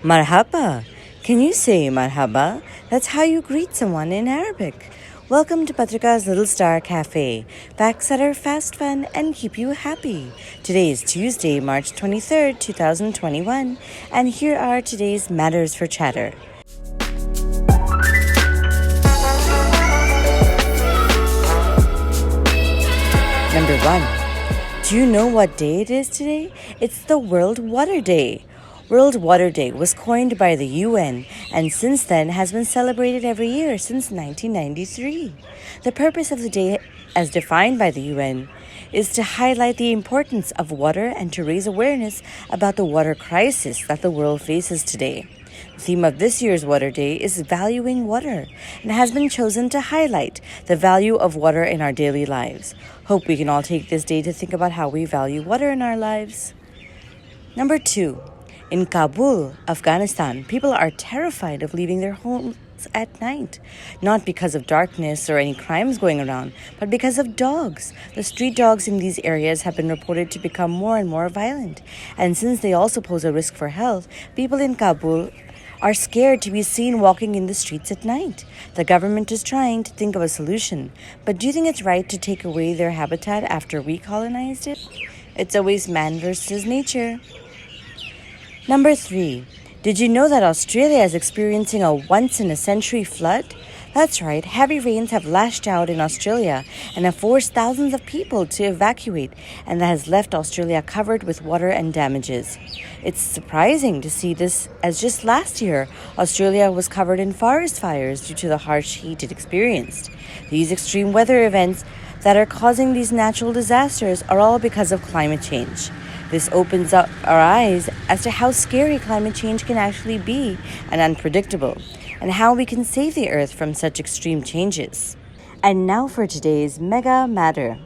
Marhaba. Can you say marhaba? That's how you greet someone in Arabic. Welcome to Patrika's Little Star Cafe. Facts that are fast, fun, and keep you happy. Today is Tuesday, March 23rd, 2021, and here are today's matters for chatter. Number 1. Do you know what day it is today? It's the World Water Day. World Water Day was coined by the UN and since then has been celebrated every year since 1993. The purpose of the day, as defined by the UN, is to highlight the importance of water and to raise awareness about the water crisis that the world faces today. The theme of this year's Water Day is Valuing Water and has been chosen to highlight the value of water in our daily lives. Hope we can all take this day to think about how we value water in our lives. Number 2. In Kabul, Afghanistan, people are terrified of leaving their homes at night, not because of darkness or any crimes going around, but because of dogs. The street dogs in these areas have been reported to become more and more violent, and since they also pose a risk for health, people in Kabul are scared to be seen walking in the streets at night. The government is trying to think of a solution, but do you think it's right to take away their habitat after we colonized it? It's always man versus nature. Number 3. Did you know that Australia is experiencing a once-in-a-century flood? That's right, heavy rains have lashed out in Australia and have forced thousands of people to evacuate, and that has left Australia covered with water and damages. It's surprising to see this, as just last year, Australia was covered in forest fires due to the harsh heat it experienced. These extreme weather events that are causing these natural disasters are all because of climate change. This opens up our eyes as to how scary climate change can actually be and unpredictable, and how we can save the earth from such extreme changes. And now for today's Mega Matter.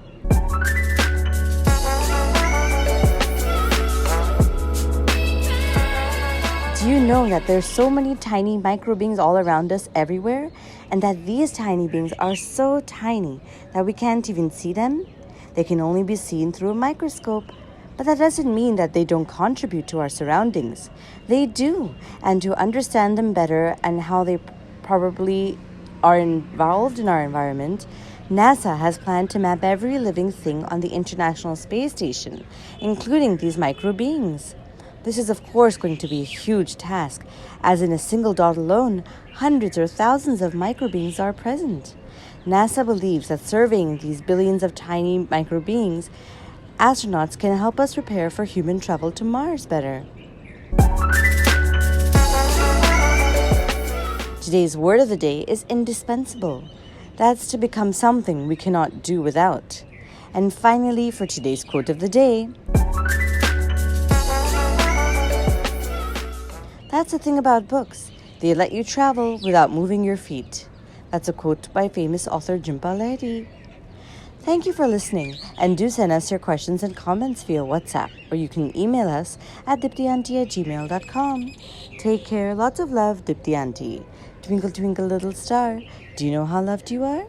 Do you know that there's so many tiny micro beings all around us everywhere, and that these tiny beings are so tiny that we can't even see them? They can only be seen through a microscope. But that doesn't mean that they don't contribute to our surroundings. They do, and to understand them better and how they probably are involved in our environment, NASA has planned to map every living thing on the International Space Station, including these micro beings. This is of course going to be a huge task, as in a single dot alone, hundreds or thousands of micro beings are present. NASA believes that surveying these billions of tiny micro beings, astronauts can help us prepare for human travel to Mars better. Today's word of the day is indispensable. That's to become something we cannot do without. And finally, for today's quote of the day, that's the thing about books. They let you travel without moving your feet. That's a quote by famous author Jhumpa Lahiri. Thank you for listening, and do send us your questions and comments via WhatsApp, or you can email us at diptyauntie@gmail.com. Take care, lots of love, Dipti Auntie. Twinkle, twinkle, little star, do you know how loved you are?